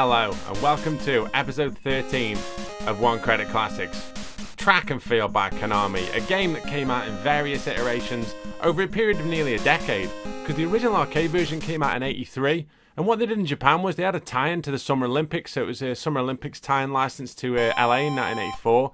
Hello and welcome to episode 13 of One Credit Classics. Track and Field by Konami, a game that came out in various iterations over a period of nearly a decade, because the original arcade version came out in '83, and what they did in Japan was they had a tie-in to the Summer Olympics, so it was a Summer Olympics tie-in license to LA in 1984.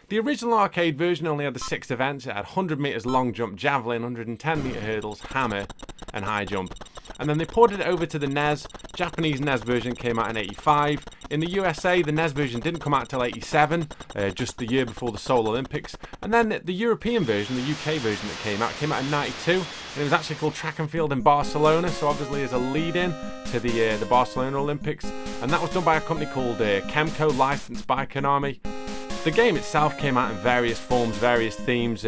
The original arcade version only had the 6 events. It had 100 metres long jump, javelin, 110 metre hurdles, hammer and high jump. And then they ported it over to the NES. Japanese NES version came out in '85. In the USA, the NES version didn't come out till '87, just the year before the Seoul Olympics. And then the European version, the UK version that came out in '92. And it was actually called Track and Field in Barcelona, so obviously as a lead-in to the Barcelona Olympics. And that was done by a company called Chemco, licensed by Konami. The game itself came out in various forms, various themes.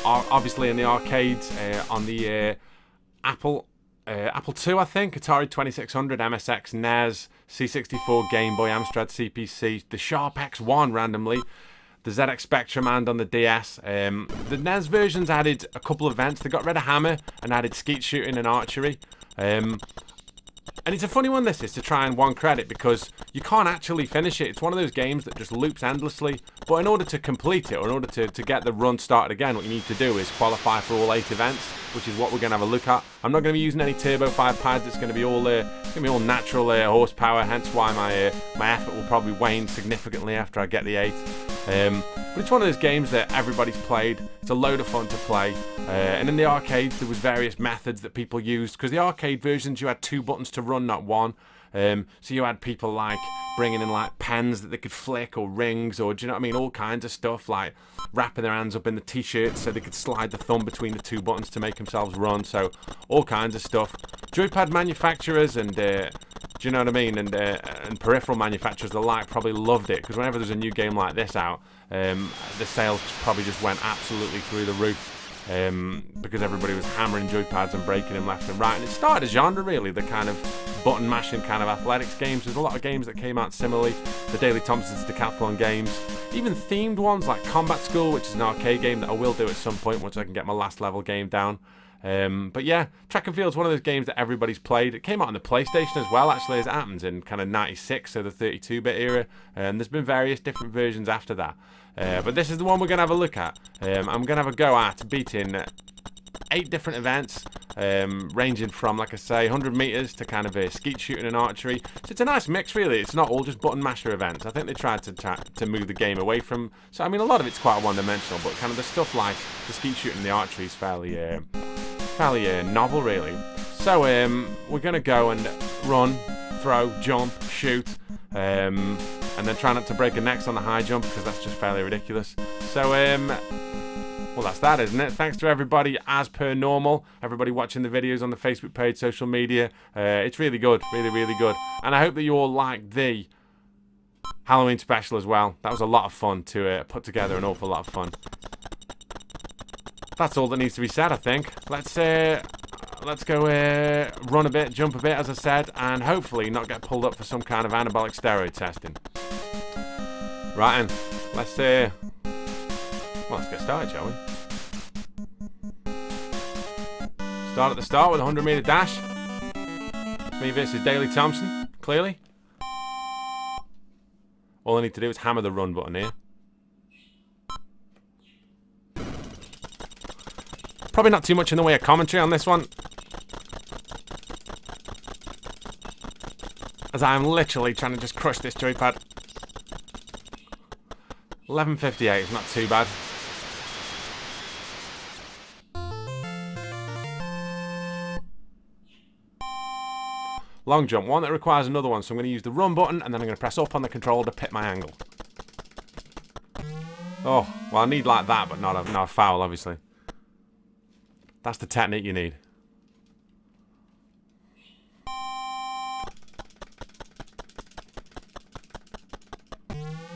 Obviously in the arcades, on the Apple II, I think, Atari 2600, MSX, NES, C64, Game Boy, Amstrad CPC, the Sharp X1 randomly, the ZX Spectrum, and on the DS. The NES versions added a couple of events. They got rid of hammer and added skeet shooting and archery. And it's a funny one, this is, to try and one credit, because you can't actually finish it. It's one of those games that just loops endlessly. But in order to complete it, or in order to get the run started again, what you need to do is qualify for all 8 events, which is what we're going to have a look at. I'm not going to be using any Turbo 5 pads. It's going to be all natural horsepower, hence why my effort will probably wane significantly after I get the 8. But it's one of those games that everybody's played. It's a load of fun to play. And in the arcades, there was various methods that people used, because the arcade versions, you had 2 buttons to run, not 1. So you had people like bringing in like pens that they could flick, or rings, or do you know what I mean, all kinds of stuff, like wrapping their hands up in the t-shirts so they could slide the thumb between the 2 buttons to make themselves run. So all kinds of stuff. Joypad manufacturers and do you know what I mean, and peripheral manufacturers alike probably loved it, because whenever there's a new game like this out, the sales probably just went absolutely through the roof. Because everybody was hammering joypads and breaking them left and right, and it started a genre really, the kind of button mashing kind of athletics games. There's a lot of games that came out similarly, the Daley Thompson's decathlon games, even themed ones like Combat School, which is an arcade game that I will do at some point once I can get my last level game down. But yeah, Track and Field's one of those games that everybody's played. It came out on the PlayStation as well, actually, as it happens, in kind of '96, so the 32-bit era, and there's been various different versions after that. But this is the one we're going to have a look at. I'm going to have a go at beating 8 different events, ranging from, like I say, 100 metres to kind of skeet shooting and archery. So it's a nice mix, really. It's not all just button masher events. I think they tried to move the game away from... So, I mean, a lot of it's quite one-dimensional, but kind of the stuff like the skeet shooting and the archery is fairly novel, really. So, we're going to go and run, throw, jump, shoot, and then try not to break a necks on the high jump, because that's just fairly ridiculous. So, well, that's that, isn't it? Thanks to everybody, as per normal. Everybody watching the videos on the Facebook page, social media. It's really good, really, really good. And I hope that you all like the Halloween special as well. That was a lot of fun to put together, an awful lot of fun. That's all that needs to be said, I think. Let's go run a bit, jump a bit, as I said, and hopefully not get pulled up for some kind of anabolic steroid testing. Right, then, let's get started, shall we? Start at the start with a 100-metre dash. It's me versus Daley Thompson, clearly. All I need to do is hammer the run button here. Probably not too much in the way of commentary on this one, as I am literally trying to just crush this joypad. 11:58 is not too bad. Long jump, one that requires another one, so I'm going to use the run button, and then I'm going to press up on the controller to pick my angle. Oh, well, I need like that, but not a foul, obviously. That's the technique you need.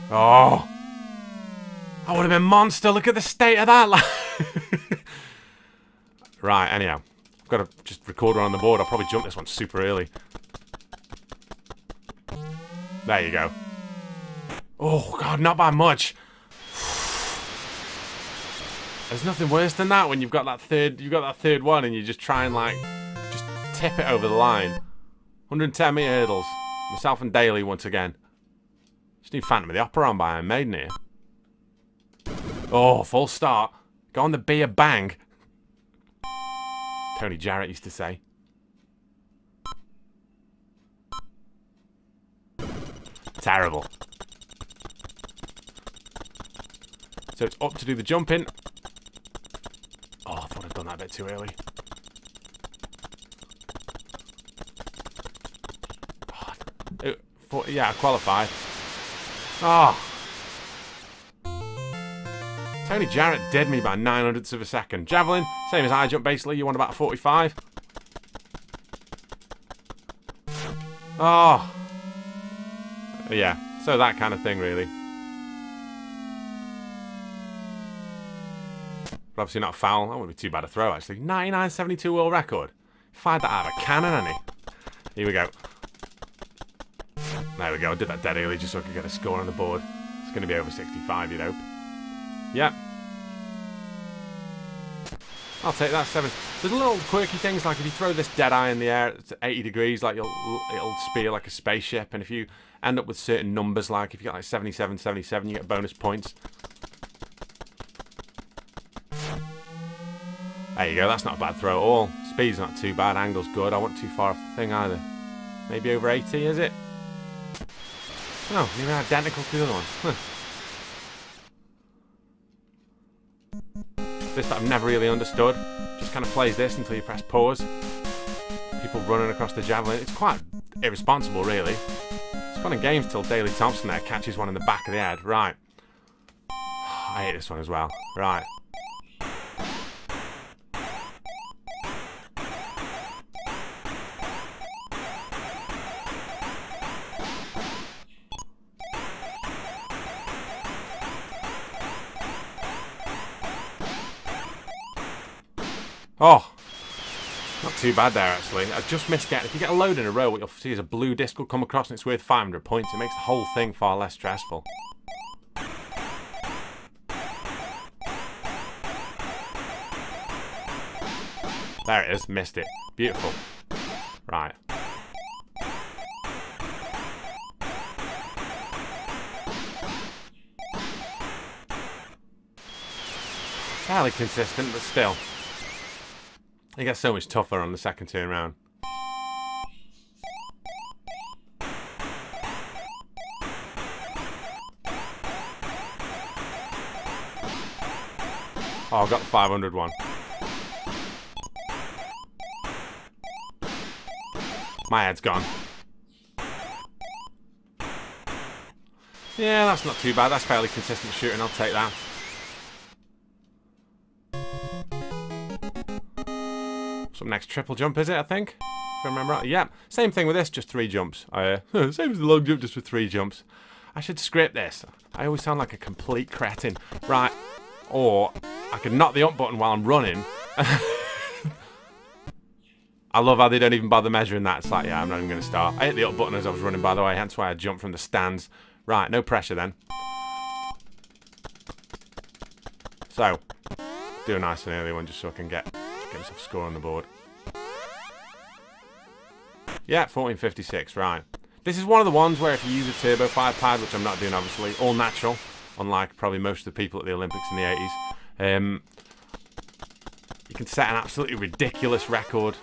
Oh! I would have been monster. Look at the state of that. Right, anyhow. I've got to just record one on the board. I'll probably jump this one super early. There you go. Oh, God, not by much. There's nothing worse than that when you've got that third one and you just try and like just tip it over the line. 110 meter hurdles. Myself and Daley once again. Just need Phantom of the Opera on by Iron Maiden here. Oh, full start. Go on the beer bang. Tony Jarrett used to say. Terrible. So it's up to do the jumping. Oh, I thought I'd done that a bit too early. Yeah, I qualified. Oh. Tony Jarrett did me by 900ths of a second. Javelin, same as high jump basically. You want about 45. Oh. Yeah, so that kind of thing really. But obviously not foul. That wouldn't be too bad a throw actually. 99.72 world record. Fired that out of a cannon, hasn't he? Here we go. There we go. I did that dead early just so I could get a score on the board. It's going to be over 65, you'd hope. Yep. I'll take that. 7. There's little quirky things like if you throw this dead eye in the air at 80 degrees, like it'll spear like a spaceship. And if you end up with certain numbers, like if you get like 77, 77, you get bonus points. There you go. That's not a bad throw at all. Speed's not too bad. Angle's good. I wasn't too far off the thing either. Maybe over 80, is it? Oh, you're identical to the other one. Huh. This that I've never really understood. Just kind of plays this until you press pause. People running across the javelin. It's quite irresponsible, really. It's fun and games till Daley Thompson there catches one in the back of the head. Right. I hate this one as well. Right. Oh, not too bad there actually. I just missed getting. If you get a load in a row, what you'll see is a blue disc will come across and it's worth 500 points. It makes the whole thing far less stressful. There it is. Missed it. Beautiful. Right. Fairly consistent, but still. It gets so much tougher on the second turn round. Oh, I've got the 500 one. My head's gone. Yeah, that's not too bad. That's fairly consistent shooting. I'll take that. So next triple jump is it, I think? If I remember right. Yeah, same thing with this, just 3 jumps. Same as the long jump, just with 3 jumps. I should script this. I always sound like a complete cretin. Right, or I could knock the up button while I'm running. I love how they don't even bother measuring that. It's like, yeah, I'm not even going to start. I hit the up button as I was running, by the way, hence why I jumped from the stands. Right, no pressure then. So, do a nice and early one just so I can get myself a score on the board. Yeah, 1456, right. This is one of the ones where if you use a turbo fire pad, which I'm not doing obviously, all natural, unlike probably most of the people at the Olympics in the 80s, you can set an absolutely ridiculous record.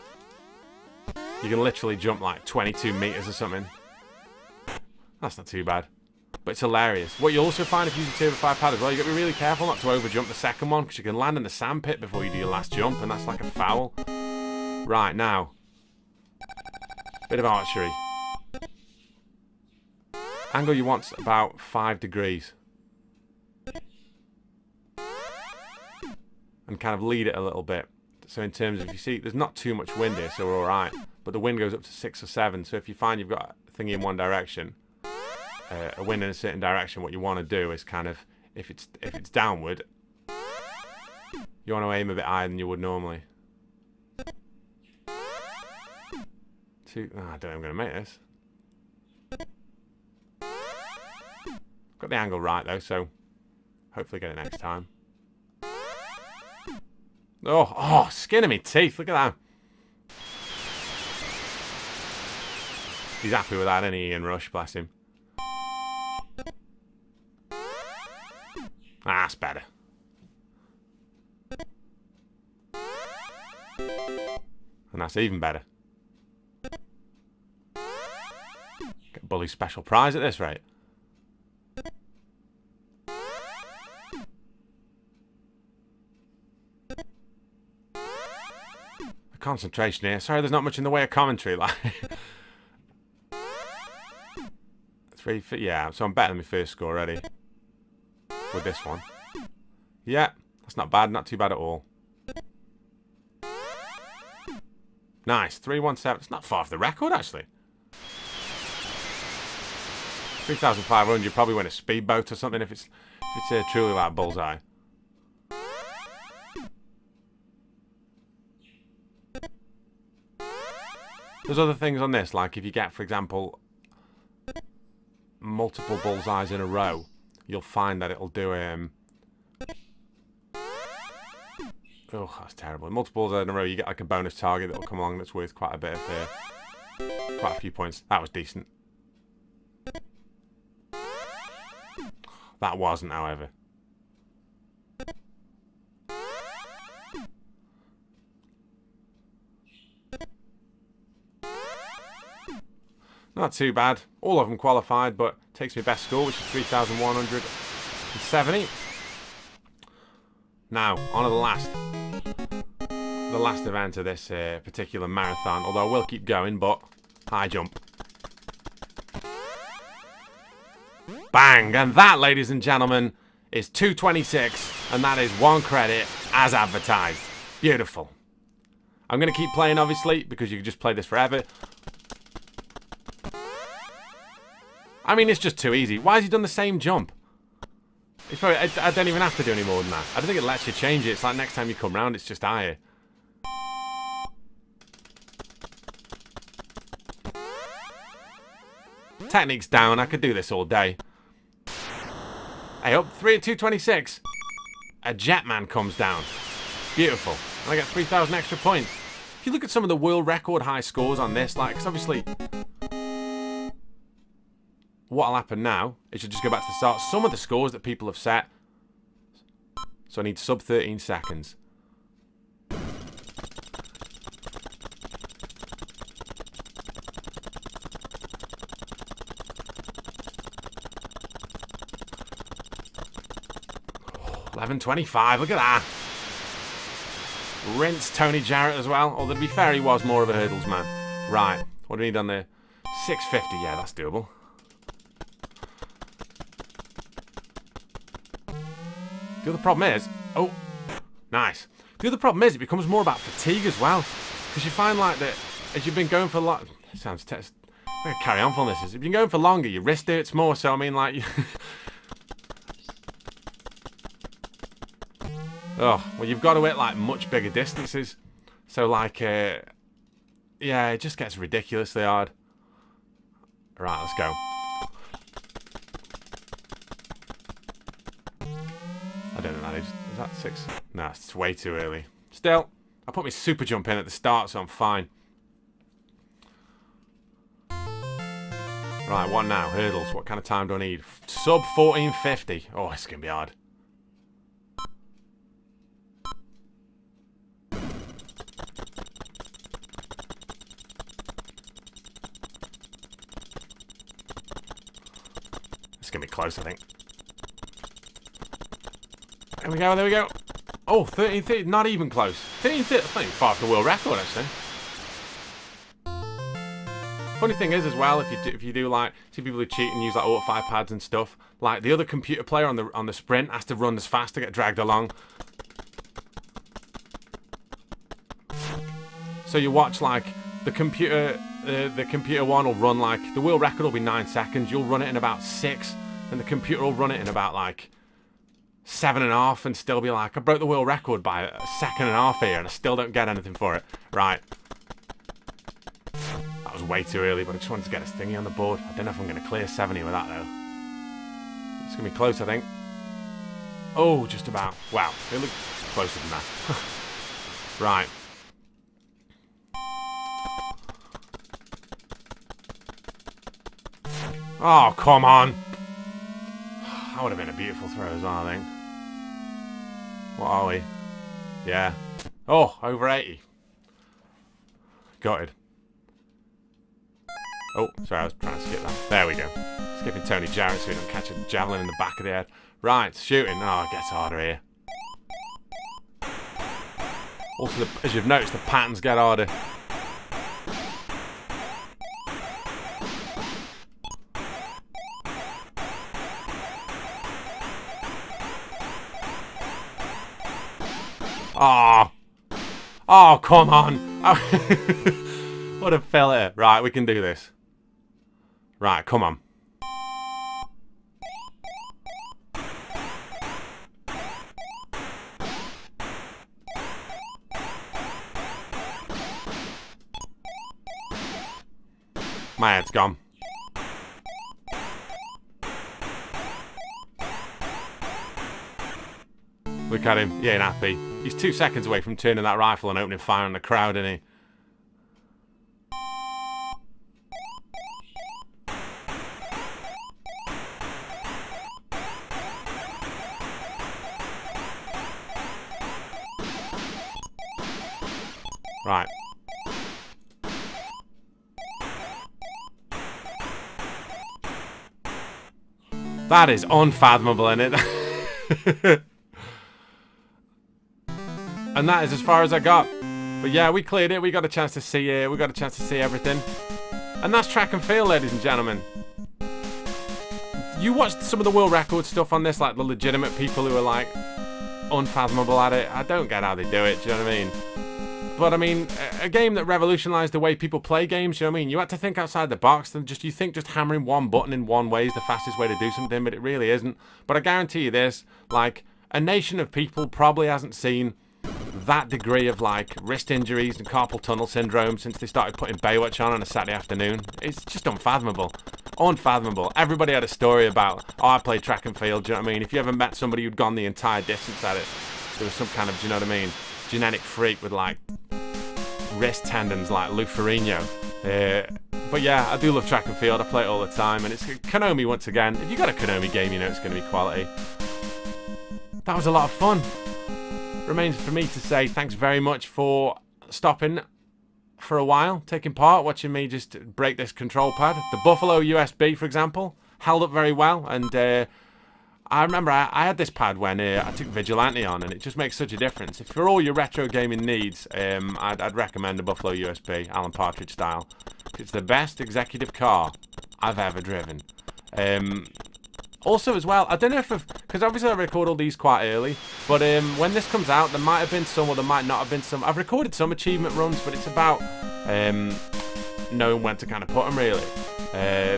You can literally jump like 22 meters or something. That's not too bad. But it's hilarious. What you'll also find if you use a turbo fire pad as well, you've got to be really careful not to overjump the second one, because you can land in the sandpit before you do your last jump, and that's like a foul. Right, now. Bit of archery. Angle you want's about 5 degrees. And kind of lead it a little bit. So in terms of, you see, there's not too much wind here, so we're alright. But the wind goes up to 6 or 7, so if you find you've got a thingy in one direction, a wind in a certain direction, what you want to do is kind of, if it's downward, you want to aim a bit higher than you would normally. I don't think I'm going to make this. Got the angle right though, so hopefully get it next time. Oh, skin of me teeth, look at that. He's happy with that, isn't he, Ian Rush? Bless him. That's better. And that's even better. Get Bully's special prize at this rate. The concentration here. Sorry, there's not much in the way of commentary. Like, yeah, so I'm better than my first score already. With this one. Yeah, that's not bad. Not too bad at all. Nice. 317. It's not far off the record, actually. 3,500. You probably win a speedboat or something if it's truly like bullseye. There's other things on this, like if you get, for example, multiple bullseyes in a row, you'll find that it'll do oh, that's terrible. Multiple bullseyes in a row, you get like a bonus target that'll come along that's worth quite a bit of quite a few points. That was decent. That wasn't, however. Not too bad. All of them qualified, but takes me best score, which is 3,170. Now, on to the last event of this particular marathon. Although I will keep going, but high jump. Bang! And that, ladies and gentlemen, is 226, and that is 1 credit as advertised. Beautiful. I'm going to keep playing, obviously, because you can just play this forever. I mean, it's just too easy. Why has he done the same jump? It's probably, I don't even have to do any more than that. I don't think it lets you change it. It's like next time you come round, it's just higher. Technique's down. I could do this all day. Hey, up 226. A Jetman comes down. Beautiful. And I get 3,000 extra points. If you look at some of the world record high scores on this, like, because obviously what'll happen now is you'll just go back to the start. Some of the scores that people have set. So I need sub 13 seconds. Oh, 11:25. Look at that. Rinse Tony Jarrett as well. Although to be fair, he was more of a hurdles man. Right. What do we need on there? 650. Yeah, that's doable. The other problem is, oh, nice. The other problem is it becomes more about fatigue as well, because you find like that as you've been going for a lot. It sounds I'm gonna carry on from this. As you've been going for longer, your wrist hurts more. So I mean, like, oh, well, you've got to hit like much bigger distances. So like, yeah, it just gets ridiculously hard. Right, let's go. I don't know that is that 6? No, it's way too early. Still, I put my super jump in at the start, so I'm fine. Right, what now? Hurdles. What kind of time do I need? Sub 1450. Oh, it's going to be hard. It's going to be close, I think. There we go, there we go. Oh, 13:30, not even close. 13:30, I think far off the world record, actually. Funny thing is, as well, if you do like see people who cheat and use like auto 5 pads and stuff, like the other computer player on the sprint has to run as fast to get dragged along. So you watch like the computer one will run like the world record will be 9 seconds. You'll run it in about 6, and the computer will run it in about like 7.5 and still be like, I broke the world record by a 1.5 seconds here and I still don't get anything for it. Right. That was way too early, but I just wanted to get this thingy on the board. I don't know if I'm going to clear 70 with that, though. It's going to be close, I think. Oh, just about. Wow, it looked closer than that. Right. Oh, come on. That would have been a beautiful throw as well, I think. What are we? Yeah. Oh, over 80. Gutted. Oh, sorry, I was trying to skip that. There we go. Skipping Tony Jarrett so he doesn't catch a javelin in the back of the head. Right, shooting. Oh, it gets harder here. Also, as you've noticed, the patterns get harder. Oh. Oh, come on. What a fella. Right, we can do this. Right, come on. My head's gone. Look at him. He ain't happy. He's 2 seconds away from turning that rifle and opening fire on the crowd, isn't he? Right. That is unfathomable, isn't it? And that is as far as I got. But yeah, we cleared it. We got a chance to see it. We got a chance to see everything. And that's track and field, ladies and gentlemen. You watched some of the world record stuff on this, like the legitimate people who are like unfathomable at it. I don't get how they do it, do you know what I mean? But I mean, a game that revolutionized the way people play games, you know what I mean? You had to think outside the box, and you think just hammering one button in one way is the fastest way to do something, but it really isn't. But I guarantee you this, like, a nation of people probably hasn't seen that degree of like wrist injuries and carpal tunnel syndrome since they started putting Baywatch on a Saturday afternoon. It's just unfathomable. Unfathomable. Everybody had a story about, oh, I played track and field, do you know what I mean? If you ever met somebody who'd gone the entire distance at it, there was some kind of, do you know what I mean, genetic freak with like wrist tendons like Lou Ferrigno. But yeah, I do love track and field. I play it all the time, and it's Konami once again. If you got a Konami game, you know it's going to be quality. That was a lot of fun. Remains for me to say thanks very much for stopping for a while, taking part, watching me just break this control pad. The Buffalo USB, for example, held up very well, and I remember I had this pad when I took Vigilante on, and it just makes such a difference. If for all your retro gaming needs, I'd recommend the Buffalo USB, Alan Partridge style. It's the best executive car I've ever driven. Also, as well, I don't know if because obviously I record all these quite early, but when this comes out, there might have been some or there might not have been some. I've recorded some achievement runs, but it's about knowing when to kind of put them, really.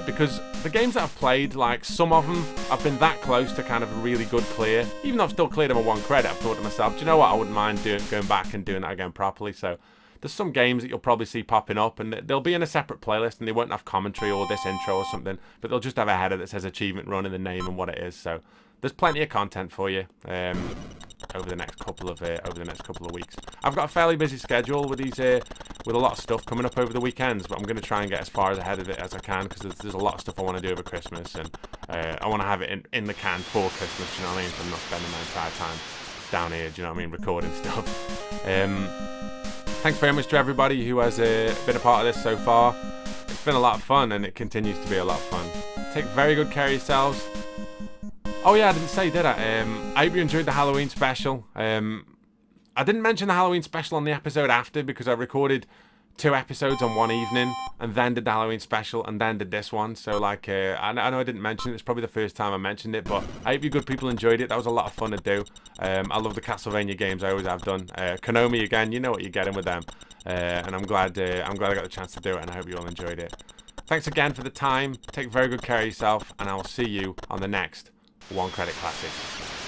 Because the games that I've played, like some of them, I've been that close to kind of a really good clear. Even though I've still cleared them on 1 credit, I've thought to myself, do you know what, I wouldn't mind going back and doing that again properly. So there's some games that you'll probably see popping up, and they'll be in a separate playlist, and they won't have commentary or this intro or something, but they'll just have a header that says achievement run in the name and what it is. So there's plenty of content for you over the next couple of weeks. I've got a fairly busy schedule with these with a lot of stuff coming up over the weekends, but I'm going to try and get as far ahead of it as I can, because there's a lot of stuff I want to do over Christmas, and I want to have it in the can for Christmas, you know what I mean, so I'm not spending my entire time down here, do you know what I mean, recording stuff. Thanks very much to everybody who has been a part of this so far. It's been a lot of fun, and it continues to be a lot of fun. Take very good care of yourselves. Oh yeah, I didn't say, did I? I hope you enjoyed the Halloween special. I didn't mention the Halloween special on the episode after, because I recorded 2 episodes on one evening, and then did the Halloween special, and then did this one. So like, I know I didn't mention it. It's probably the first time I mentioned it, but I hope you good people enjoyed it. That was a lot of fun to do. I love the Castlevania games. I always have done. Konami again, you know what you're getting with them, and I'm glad I got the chance to do it, and I hope you all enjoyed it. Thanks again for the time. Take very good care of yourself, and I will see you on the next One Credit Classic.